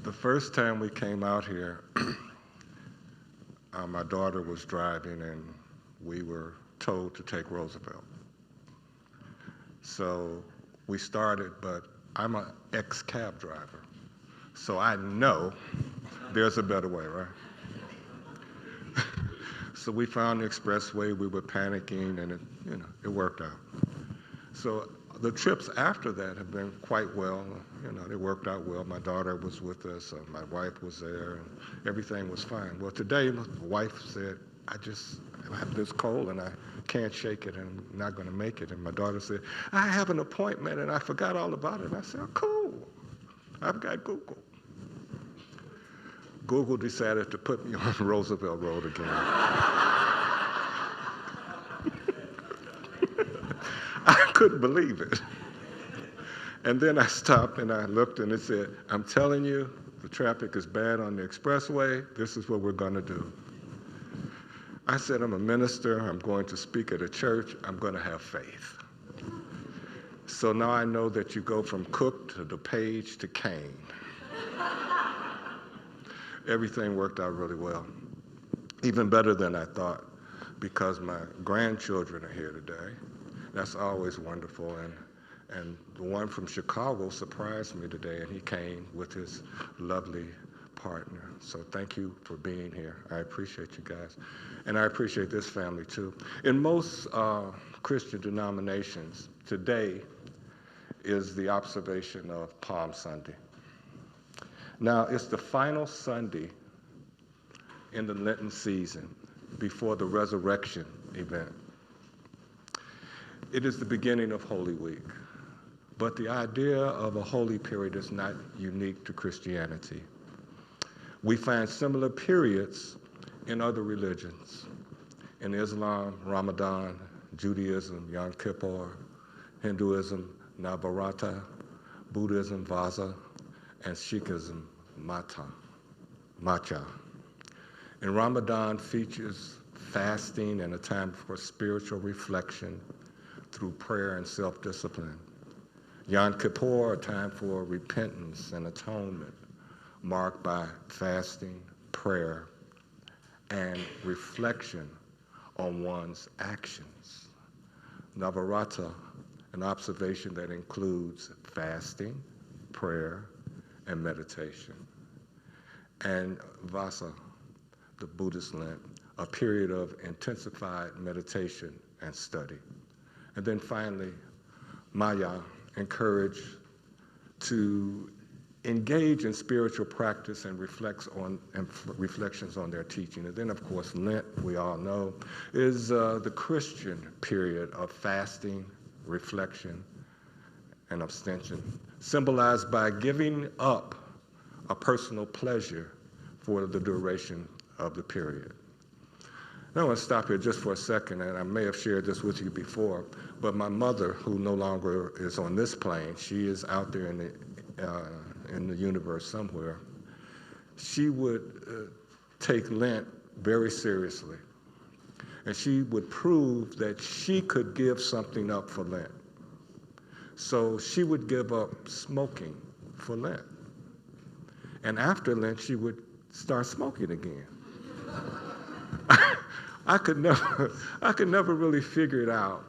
The first time we came out here, my daughter was driving and we were told to take Roosevelt. So we started, but I'm an ex-cab driver, so I know there's a better way, right? So we found the expressway, we were panicking, and it worked out. So the trips after that have been quite well. They worked out well. My daughter was with us, my wife was there, and everything was fine. Well, today, my wife said, I have this cold and I can't shake it and I'm not going to make it. And my daughter said, I have an appointment and I forgot all about it. And I said, oh, cool. I've got Google. Google decided to put me on Roosevelt Road again. I couldn't believe it. And then I stopped and I looked and it said, I'm telling you, the traffic is bad on the expressway. This is what we're going to do. I said, I'm a minister. I'm going to speak at a church. I'm going to have faith. So now I know that you go from Cook to DuPage to Kane. Everything worked out really well, even better than I thought, because my grandchildren are here today. That's always wonderful. And the one from Chicago surprised me today, and he came with his lovely partner. So thank you for being here. I appreciate you guys. And I appreciate this family too. In most Christian denominations, today is the observation of Palm Sunday. Now, it's the final Sunday in the Lenten season before the resurrection event. It is the beginning of Holy Week. But the idea of a holy period is not unique to Christianity. We find similar periods in other religions. In Islam, Ramadan; Judaism, Yom Kippur; Hinduism, Navaratri; Buddhism, Vasa; and Sikhism, Matcha. And Ramadan features fasting and a time for spiritual reflection through prayer and self-discipline. Yom Kippur, a time for repentance and atonement, marked by fasting, prayer, and reflection on one's actions. Navaratri, an observation that includes fasting, prayer, and meditation. And Vasa, the Buddhist Lent, a period of intensified meditation and study. And then finally, Maya, encouraged to engage in spiritual practice and reflections on their teaching. And then, of course, Lent, we all know, is the Christian period of fasting, reflection, and abstention, symbolized by giving up a personal pleasure for the duration of the period. Now, I want to stop here just for a second, and I may have shared this with you before, but my mother, who no longer is on this plane, she is out there in the universe somewhere, she would take Lent very seriously. And she would prove that she could give something up for Lent. So she would give up smoking for Lent. And after Lent, she would start smoking again. I could never really figure it out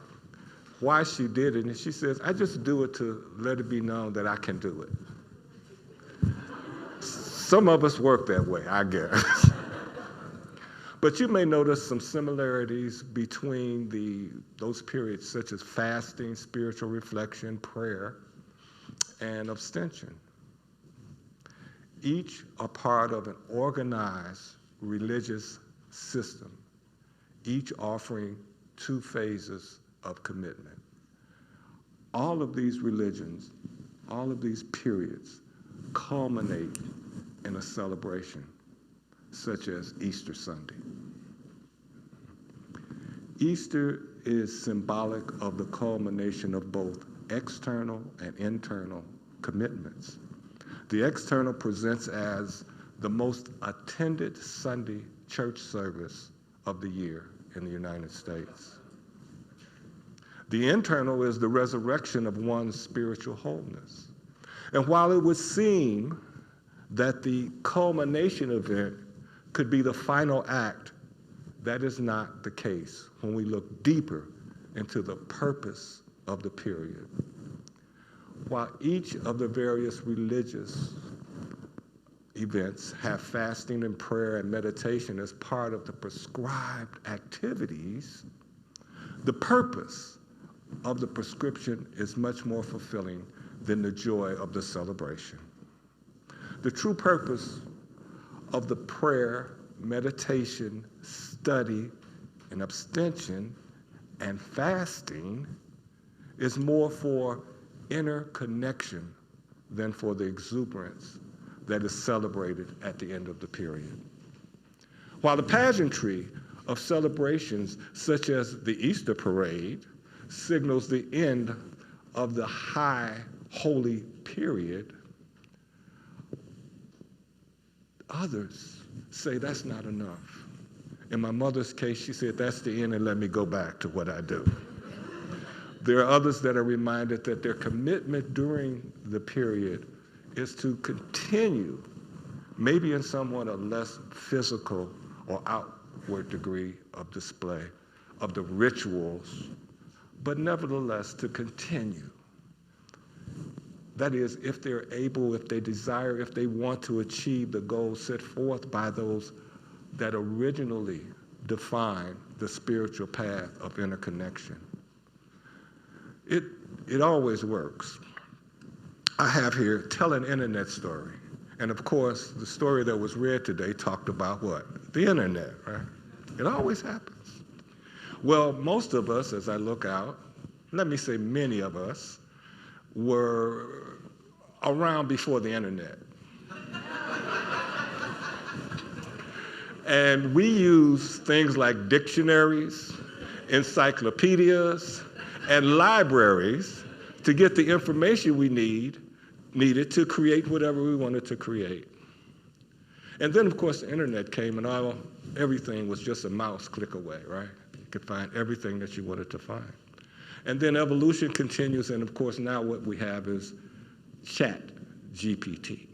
why she did it. And she says, I just do it to let it be known that I can do it. Some of us work that way, I guess. But you may notice some similarities between those periods, such as fasting, spiritual reflection, prayer, and abstention. Each are part of an organized religious system, each offering two phases of commitment. All of these religions, all of these periods culminate in a celebration, such as Easter Sunday. Easter is symbolic of the culmination of both external and internal commitments. The external presents as the most attended Sunday church service of the year in the United States. The internal is the resurrection of one's spiritual wholeness. And while it would seem that the culmination event could be the final act. That is not the case when we look deeper into the purpose of the period. While each of the various religious events have fasting and prayer and meditation as part of the prescribed activities, the purpose of the prescription is much more fulfilling than the joy of the celebration. The true purpose of the prayer, meditation, study, and abstention and fasting is more for inner connection than for the exuberance that is celebrated at the end of the period. While the pageantry of celebrations such as the Easter parade signals the end of the high holy period, others say that's not enough. In my mother's case, she said, that's the end and let me go back to what I do. There are others that are reminded that their commitment during the period is to continue, maybe in somewhat a less physical or outward degree of display of the rituals, but nevertheless to continue. That is, if they're able, if they desire, if they want to achieve the goals set forth by those that originally defined the spiritual path of interconnection. It always works. I have here, tell an internet story. And of course, the story that was read today talked about what? The internet, right? It always happens. Well, most of us, as I look out, let me say many of us, were around before the internet. And we use things like dictionaries, encyclopedias, and libraries to get the information we needed to create whatever we wanted to create. And then, of course, the internet came, and everything was just a mouse click away, right? You could find everything that you wanted to find. And then evolution continues, and of course, now what we have is Chat GPT.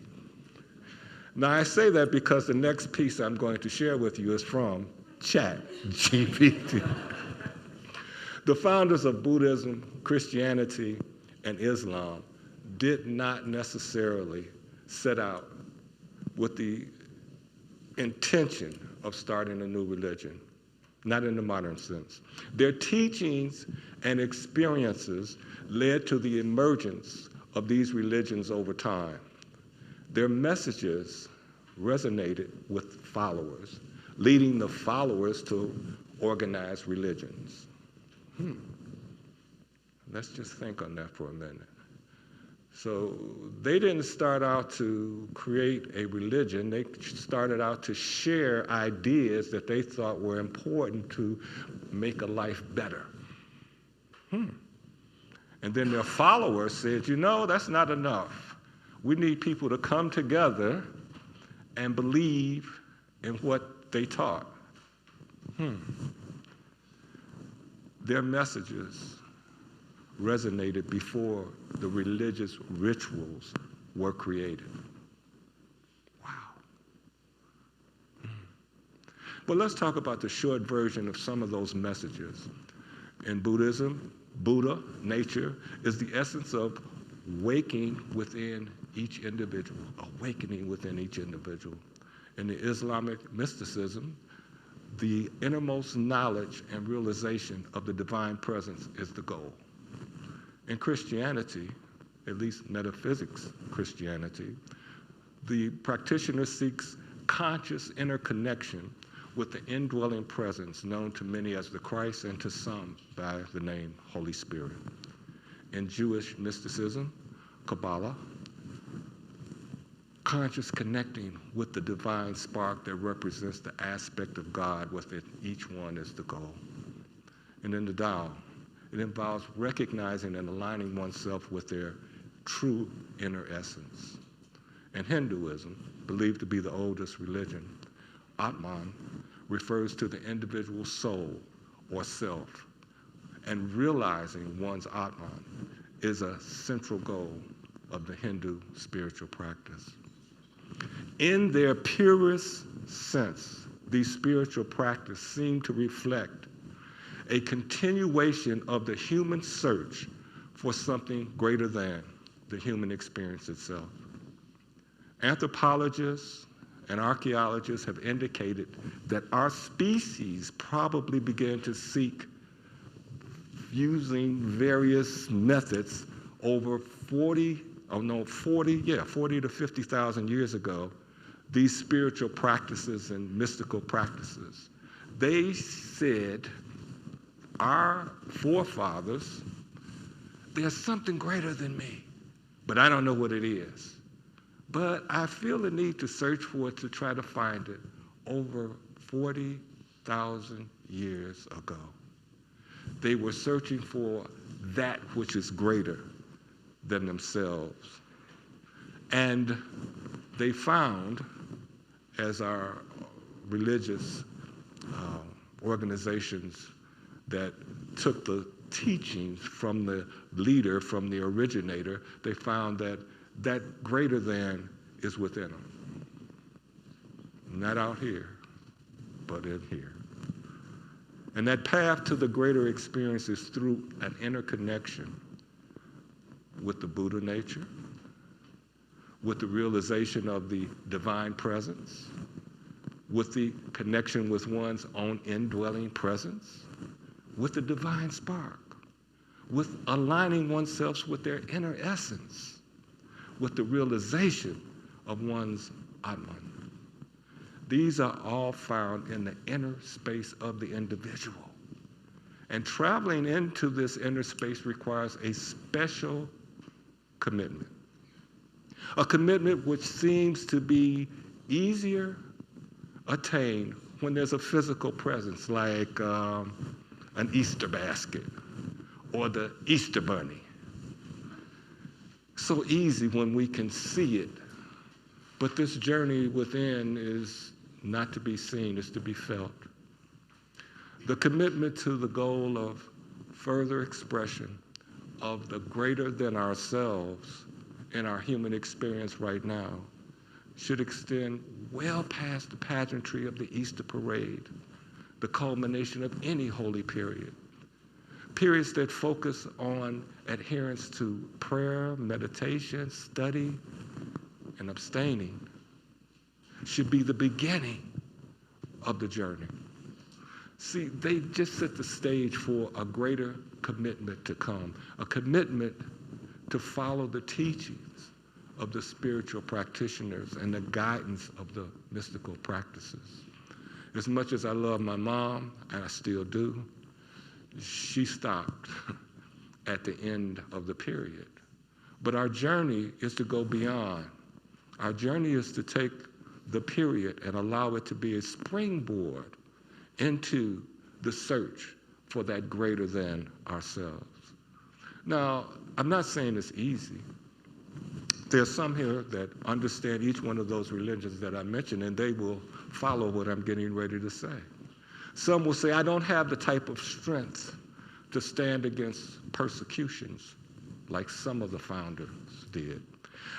Now, I say that because the next piece I'm going to share with you is from Chat GPT. The founders of Buddhism, Christianity, and Islam did not necessarily set out with the intention of starting a new religion, not in the modern sense. Their teachings and experiences led to the emergence of these religions over time. Their messages resonated with followers, leading the followers to organize religions. Let's just think on that for a minute. So they didn't start out to create a religion. They started out to share ideas that they thought were important to make a life better. And then their followers said, you know, that's not enough. We need people to come together and believe in what they taught. Their messages resonated before the religious rituals were created. Wow. But let's talk about the short version of some of those messages. In Buddhism, Buddha, nature, is the essence of waking within each individual, awakening within each individual. In the Islamic mysticism, the innermost knowledge and realization of the divine presence is the goal. In Christianity, at least metaphysics Christianity, the practitioner seeks conscious interconnection with the indwelling presence known to many as the Christ and to some by the name Holy Spirit. In Jewish mysticism, Kabbalah, conscious connecting with the divine spark that represents the aspect of God within each one is the goal. And in the Tao, it involves recognizing and aligning oneself with their true inner essence. In Hinduism, believed to be the oldest religion, Atman refers to the individual soul or self, and realizing one's Atman is a central goal of the Hindu spiritual practice. In their purest sense, these spiritual practices seem to reflect a continuation of the human search for something greater than the human experience itself. Anthropologists and archaeologists have indicated that our species probably began to seek, using various methods over 40 to 50,000 years ago, these spiritual practices and mystical practices. They said, our forefathers, there's something greater than me, but I don't know what it is. But I feel the need to search for it, to try to find it over 40,000 years ago. They were searching for that which is greater than themselves. And they found, as our religious organizations that took the teachings from the leader, from the originator, they found that that greater than is within them. Not out here, but in here. And that path to the greater experience is through an interconnection with the Buddha nature, with the realization of the divine presence, with the connection with one's own indwelling presence, with the divine spark, with aligning oneself with their inner essence, with the realization of one's Atman. These are all found in the inner space of the individual. And traveling into this inner space requires a special commitment. A commitment which seems to be easier attained when there's a physical presence, like an Easter basket or the Easter bunny. So easy when we can see it, but this journey within is not to be seen, it's to be felt. The commitment to the goal of further expression of the greater than ourselves in our human experience right now should extend well past the pageantry of the Easter parade, the culmination of any holy period. Periods that focus on adherence to prayer, meditation, study, and abstaining should be the beginning of the journey. See, they just set the stage for a greater commitment to come, a commitment to follow the teachings of the spiritual practitioners and the guidance of the mystical practices. As much as I love my mom, and I still do, she stopped at the end of the period. But our journey is to go beyond. Our journey is to take the period and allow it to be a springboard into the search for that greater than ourselves. Now, I'm not saying it's easy. There are some here that understand each one of those religions that I mentioned, and they will follow what I'm getting ready to say. Some will say, I don't have the type of strength to stand against persecutions like some of the founders did.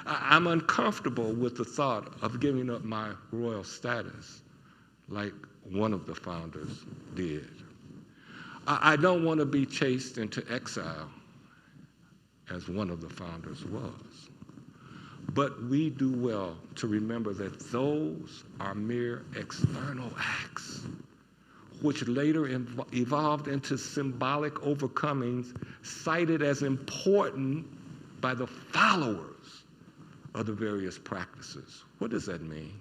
I'm uncomfortable with the thought of giving up my royal status like one of the founders did. I don't want to be chased into exile as one of the founders was. But we do well to remember that those are mere external acts, which later evolved into symbolic overcomings cited as important by the followers of the various practices. What does that mean?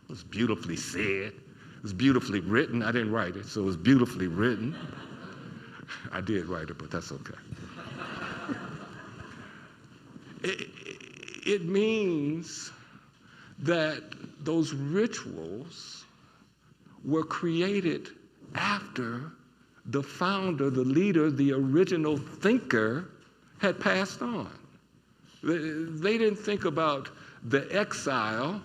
It was beautifully said. It was beautifully written. I didn't write it, so it was beautifully written. I did write it, but that's okay. It means that those rituals were created after the founder, the leader, the original thinker had passed on. They didn't think about the exile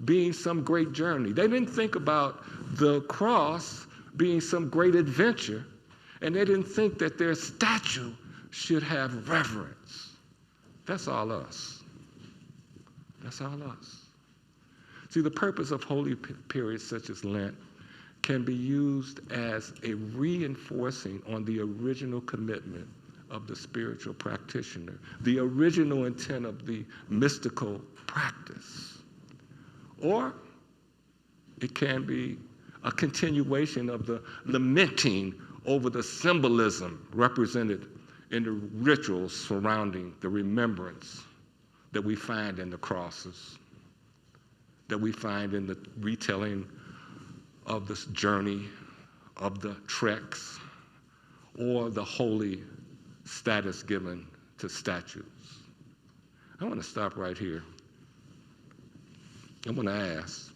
being some great journey. They didn't think about the cross being some great adventure. And they didn't think that their statue should have reverence. That's all us. That's all us. See, the purpose of holy periods such as Lent can be used as a reinforcing on the original commitment of the spiritual practitioner, the original intent of the mystical practice. Or it can be a continuation of the lamenting over the symbolism represented in the rituals surrounding the remembrance that we find in the crosses, that we find in the retelling of this journey, of the treks, or the holy status given to statues. I want to stop right here. I want to ask,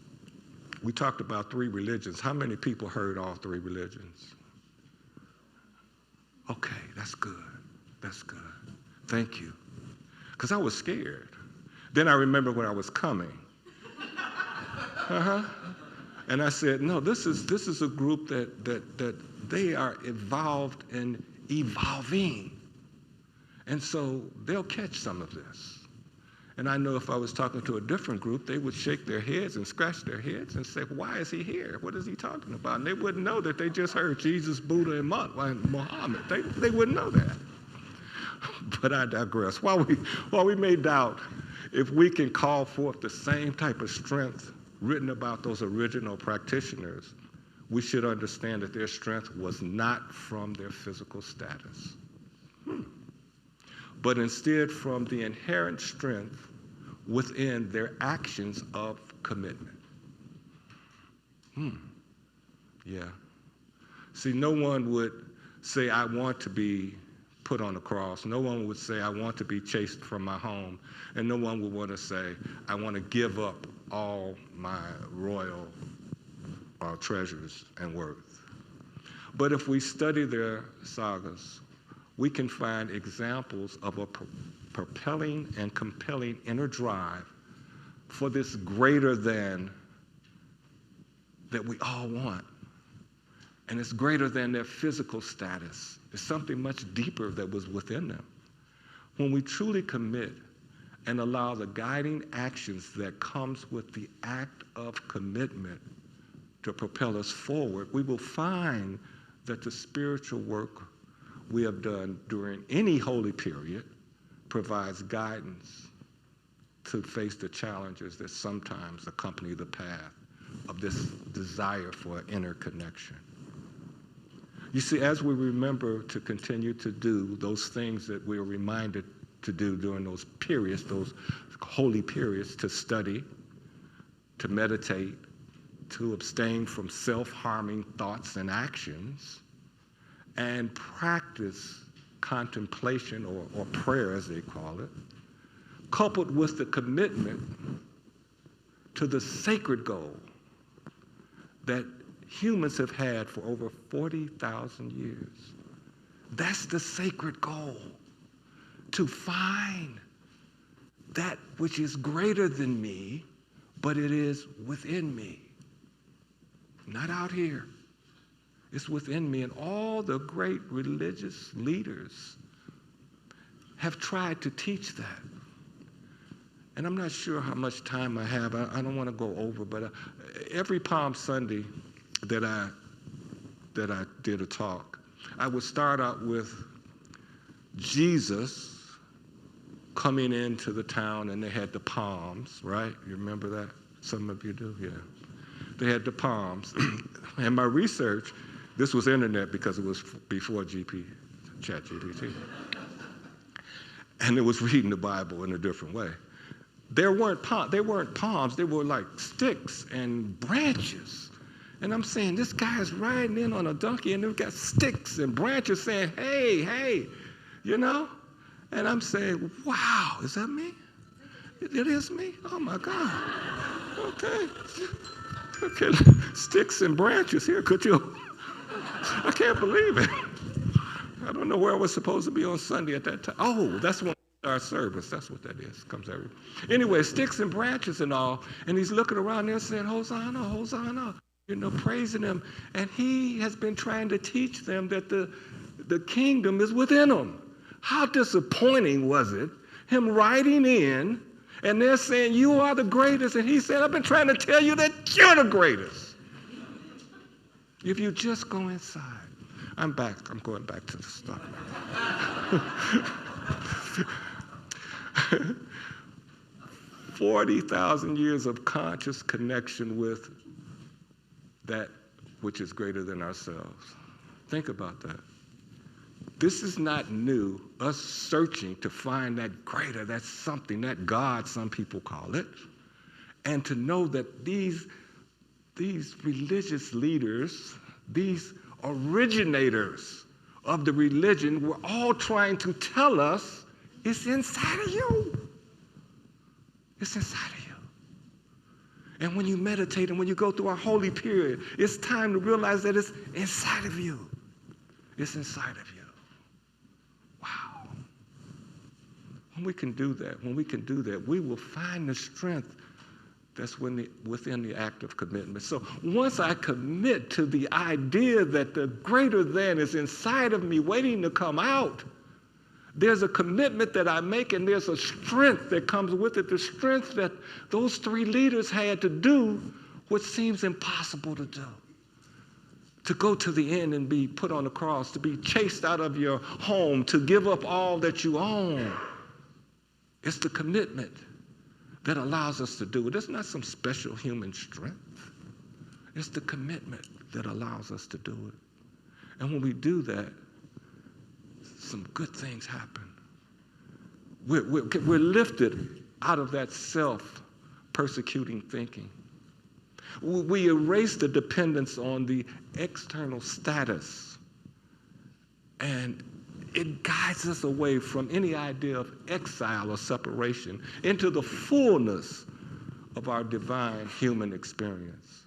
we talked about 3 religions. How many people heard all 3 religions? Okay, that's good. That's good. Thank you. Because I was scared. Then I remembered when I was coming. And I said, no, this is a group that they are evolved and evolving. And so they'll catch some of this. And I know if I was talking to a different group, they would shake their heads and scratch their heads and say, why is he here? What is he talking about? And they wouldn't know that they just heard Jesus, Buddha, and Muhammad. They wouldn't know that. But I digress. While we may doubt if we can call forth the same type of strength written about those original practitioners, we should understand that their strength was not from their physical status, but instead from the inherent strength within their actions of commitment. Yeah. See, no one would say, I want to be put on the cross. No one would say, I want to be chased from my home. And no one would want to say, I want to give up all my royal treasures and worth. But if we study their sagas, we can find examples of a propelling and compelling inner drive for this greater than that we all want. And it's greater than their physical status. It's something much deeper that was within them. When we truly commit and allow the guiding actions that comes with the act of commitment to propel us forward, we will find that the spiritual work we have done during any holy period provides guidance to face the challenges that sometimes accompany the path of this desire for inner connection. You see, as we remember to continue to do those things that we are reminded to do during those periods, those holy periods, to study, to meditate, to abstain from self-harming thoughts and actions, and practice contemplation or prayer, as they call it, coupled with the commitment to the sacred goal that humans have had for over 40,000 years. That's the sacred goal, to find that which is greater than me, but it is within me. Not out here. It's within me. And all the great religious leaders have tried to teach that. And I'm not sure how much time I have. I don't want to go over, but every Palm Sunday that I did a talk, I would start out with Jesus coming into the town, and they had the palms, right? You remember that? Some of you do, yeah. They had the palms. And my research, this was internet because it was before ChatGPT. And it was reading the Bible in a different way. They weren't palms, they were like sticks and branches. And I'm saying, this guy is riding in on a donkey, and they've got sticks and branches saying, hey, hey, you know? And I'm saying, wow, is that me? It is me? Oh, my God. Okay, sticks and branches here. Could you? I can't believe it. I don't know where I was supposed to be on Sunday at that time. Oh, that's when our service. That's what that is. Comes every. Anyway, sticks and branches and all. And he's looking around there saying, Hosanna, Hosanna. You know, praising him. And he has been trying to teach them that the kingdom is within them. How disappointing was it, him riding in And they're saying, you are the greatest. And he said, I've been trying to tell you that you're the greatest. If you just go inside. I'm back. I'm going back to the stuff. 40,000 years of conscious connection with that which is greater than ourselves. Think about that. This is not new, us searching to find that greater, that something, that God, some people call it. And to know that these religious leaders, these originators of the religion were all trying to tell us it's inside of you. It's inside of you. And when you meditate and when you go through a holy period, it's time to realize that it's inside of you. It's inside of you. Wow. When we can do that, we will find the strength that's within the act of commitment. So once I commit to the idea that the greater than is inside of me waiting to come out, there's a commitment that I make and there's a strength that comes with it, the strength that those three leaders had to do what seems impossible to do. To go to the end and be put on the cross, to be chased out of your home, to give up all that you own. It's the commitment that allows us to do it. It's not some special human strength. It's the commitment that allows us to do it. And when we do that, some good things happen. We're lifted out of that self-persecuting thinking. We erase the dependence on the external status, and it guides us away from any idea of exile or separation into the fullness of our divine human experience.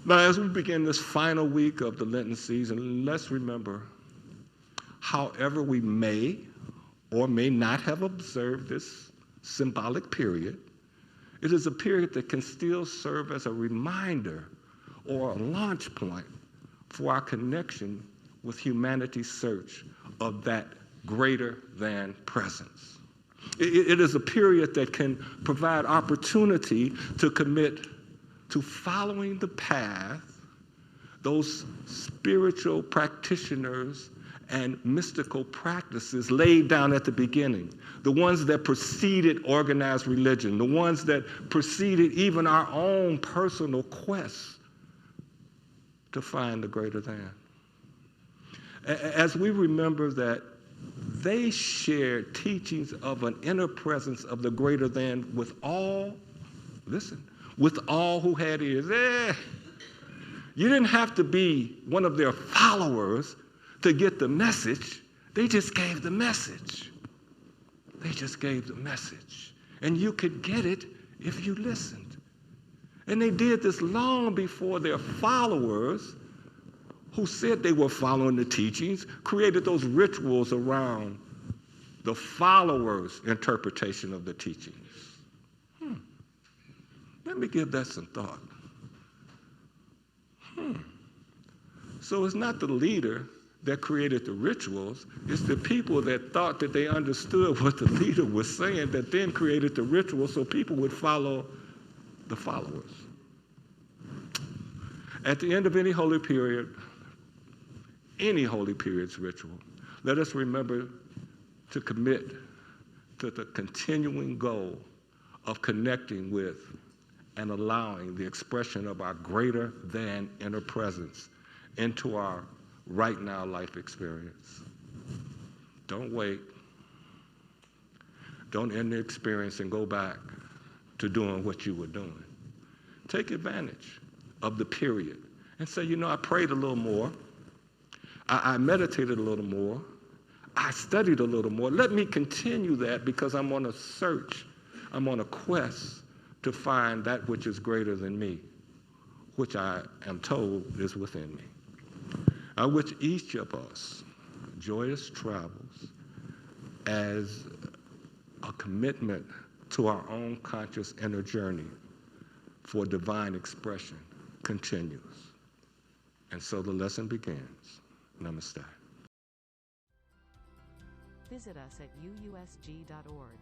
Now, as we begin this final week of the Lenten season, let's remember, however we may or may not have observed this symbolic period, it is a period that can still serve as a reminder or a launch point for our connection with humanity's search of that greater than presence. It is a period that can provide opportunity to commit to following the path those spiritual practitioners and mystical practices laid down at the beginning, the ones that preceded organized religion, the ones that preceded even our own personal quest to find the greater than. As we remember that they shared teachings of an inner presence of the greater than with all, listen, with all who had ears. You didn't have to be one of their followers to get the message. They just gave the message. They just gave the message. And you could get it if you listened. And they did this long before their followers, who said they were following the teachings, created those rituals around the followers' interpretation of the teachings. Let me give that some thought. So it's not the leader that created the rituals, it's the people that thought that they understood what the leader was saying that then created the rituals so people would follow the followers. At the end of any holy period's ritual, let us remember to commit to the continuing goal of connecting with and allowing the expression of our greater than inner presence into our right now life experience. Don't wait. Don't end the experience and go back to doing what you were doing. Take advantage of the period and say, I prayed a little more. I meditated a little more. I studied a little more. Let me continue that because I'm on a search. I'm on a quest to find that which is greater than me, which I am told is within me. I wish each of us joyous travels as a commitment to our own conscious inner journey for divine expression continues. And so the lesson begins. Namaste. Visit us at UUSG.org.